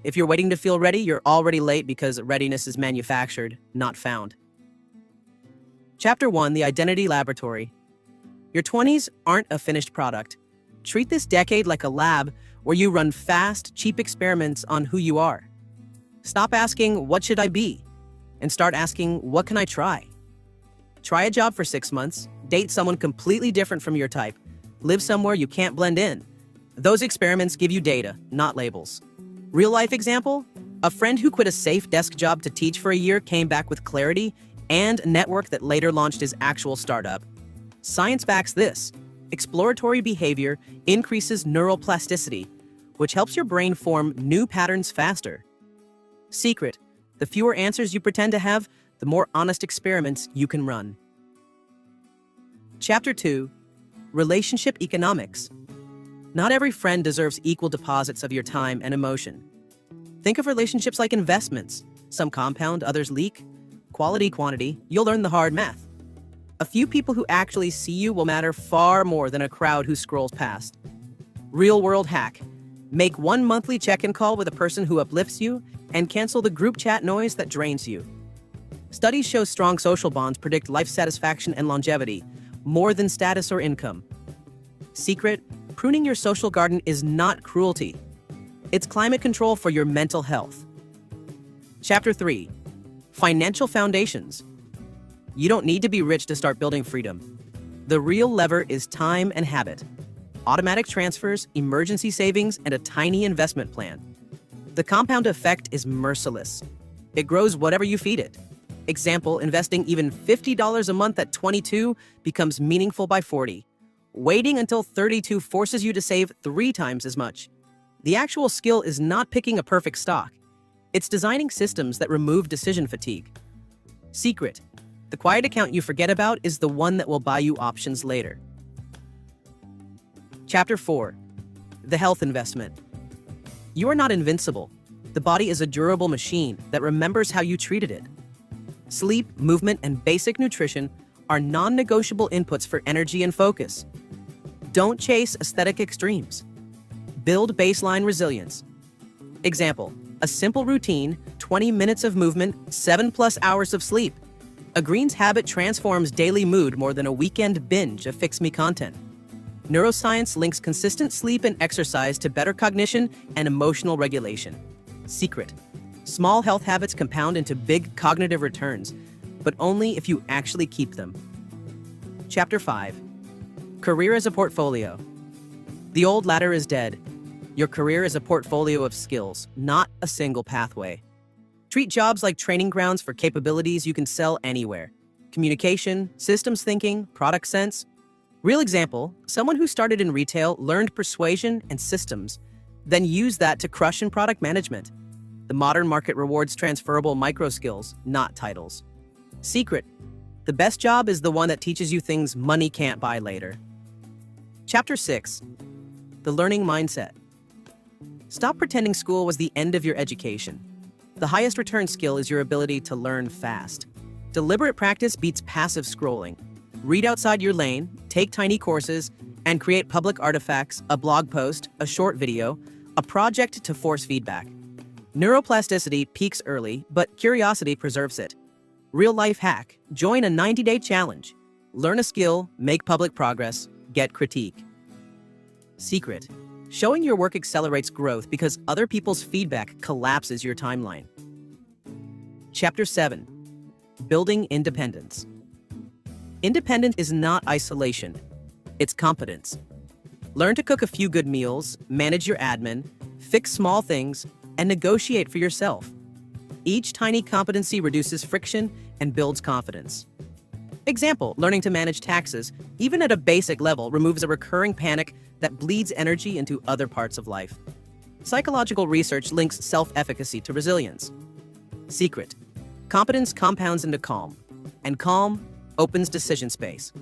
If you're waiting to feel ready, you're already late because readiness is manufactured, not found. Chapter 1, The Identity Laboratory. Your 20s aren't a finished product. Treat this decade like a lab where you run fast, cheap experiments on who you are. Stop asking, what should I be? And start asking, what can I try? Try a job for 6 months, date someone completely different from your type, live somewhere you can't blend in. Those experiments give you data, not labels. Real life example? A friend who quit a safe desk job to teach for a year came back with clarity and a network that later launched his actual startup. Science backs this. Exploratory behavior increases neural plasticity, which helps your brain form new patterns faster. Secret: the fewer answers you pretend to have, the more honest experiments you can run. Chapter 2, Relationship Economics. Not every friend deserves equal deposits of your time and emotion. Think of relationships like investments. Some compound, others leak. Quality, quantity, you'll learn the hard math. A few people who actually see you will matter far more than a crowd who scrolls past. Real-world hack: make one monthly check-in call with a person who uplifts you and cancel the group chat noise that drains you. Studies show strong social bonds predict life satisfaction and longevity, more than status or income. Secret: pruning your social garden is not cruelty. It's climate control for your mental health. Chapter 3, Financial Foundations. You don't need to be rich to start building freedom. The real lever is time and habit. Automatic transfers, emergency savings, and a tiny investment plan. The compound effect is merciless. It grows whatever you feed it. Example, investing even $50 a month at 22 becomes meaningful by 40. Waiting until 32 forces you to save 3 times as much. The actual skill is not picking a perfect stock. It's designing systems that remove decision fatigue. Secret: the quiet account you forget about is the one that will buy you options later. Chapter 4, The Health Investment. You are not invincible. The body is a durable machine that remembers how you treated it. Sleep, movement, and basic nutrition are non-negotiable inputs for energy and focus. Don't chase aesthetic extremes. Build baseline resilience. Example: a simple routine, 20 minutes of movement, 7+ hours of sleep. A greens habit transforms daily mood more than a weekend binge of fix-me content. Neuroscience links consistent sleep and exercise to better cognition and emotional regulation. Secret: small health habits compound into big cognitive returns, but only if you actually keep them. Chapter 5, Career as a Portfolio. The old ladder is dead. Your career is a portfolio of skills, not a single pathway. Treat jobs like training grounds for capabilities you can sell anywhere. Communication, systems thinking, product sense. Real example: someone who started in retail learned persuasion and systems, then used that to crush in product management. The modern market rewards transferable micro skills, not titles. Secret: the best job is the one that teaches you things money can't buy later. Chapter 6, The Learning Mindset. Stop pretending school was the end of your education. The highest return skill is your ability to learn fast. Deliberate practice beats passive scrolling. Read outside your lane, take tiny courses, and create public artifacts, a blog post, a short video, a project to force feedback. Neuroplasticity peaks early, but curiosity preserves it. Real-life hack: join a 90-day challenge. Learn a skill, make public progress, get critique. Secret: showing your work accelerates growth because other people's feedback collapses your timeline. Chapter 7, Building Independence. Independence is not isolation, it's competence. Learn to cook a few good meals, manage your admin, fix small things, and negotiate for yourself. Each tiny competency reduces friction and builds confidence. Example: learning to manage taxes, even at a basic level, removes a recurring panic that bleeds energy into other parts of life. Psychological research links self-efficacy to resilience. Secret: competence compounds into calm, and calm opens decision space.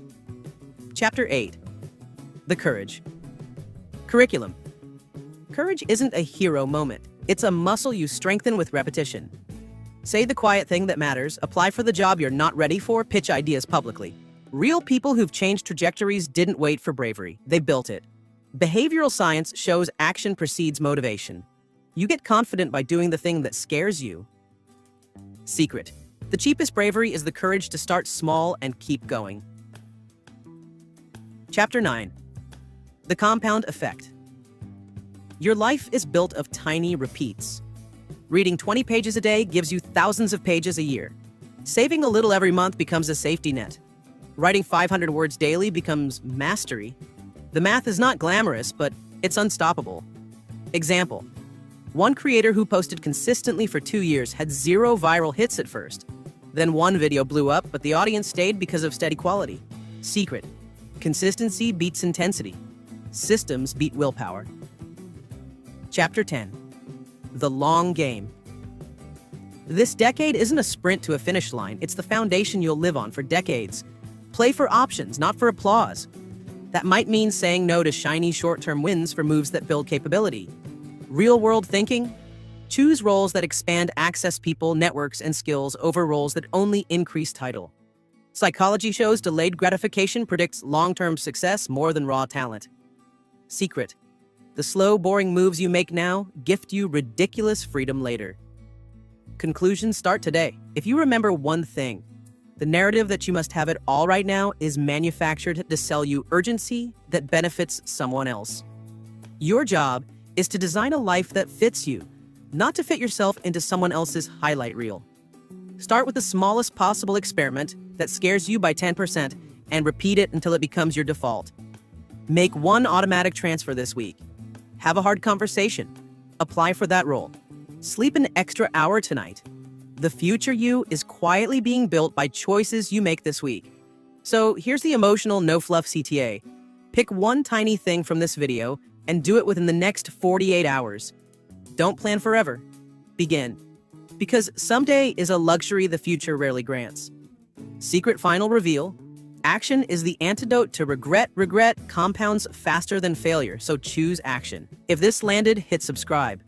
Chapter 8, The Courage. Curriculum. Courage isn't a hero moment. It's a muscle you strengthen with repetition. Say the quiet thing that matters, apply for the job you're not ready for, pitch ideas publicly. Real people who've changed trajectories didn't wait for bravery, they built it. Behavioral science shows action precedes motivation. You get confident by doing the thing that scares you. Secret. The cheapest bravery is the courage to start small and keep going. Chapter 9. The compound effect. Your life is built of tiny repeats. Reading 20 pages a day gives you thousands of pages a year. Saving a little every month becomes a safety net. Writing 500 words daily becomes mastery. The math is not glamorous, but it's unstoppable. Example. One creator who posted consistently for 2 years had 0 viral hits at first. Then one video blew up, but the audience stayed because of steady quality. Secret. Consistency beats intensity. Systems beat willpower. Chapter 10. The long game. This decade isn't a sprint to a finish line, it's the foundation you'll live on for decades. Play for options, not for applause. That might mean saying no to shiny short-term wins for moves that build capability. Real-world thinking? Choose roles that expand access people, networks, and skills over roles that only increase title. Psychology shows delayed gratification predicts long-term success more than raw talent. Secret. The slow, boring moves you make now gift you ridiculous freedom later. Conclusions start today. If you remember one thing, the narrative that you must have it all right now is manufactured to sell you urgency that benefits someone else. Your job is to design a life that fits you, not to fit yourself into someone else's highlight reel. Start with the smallest possible experiment that scares you by 10% and repeat it until it becomes your default. Make one automatic transfer this week. Have a hard conversation. Apply for that role. Sleep an extra hour tonight. The future you is quietly being built by choices you make this week. So here's the emotional no-fluff CTA. Pick one tiny thing from this video and do it within the next 48 hours. Don't plan forever. Begin. Because someday is a luxury the future rarely grants. Secret final reveal. Action is the antidote to regret. Regret compounds faster than failure, so choose action. If this landed, hit subscribe.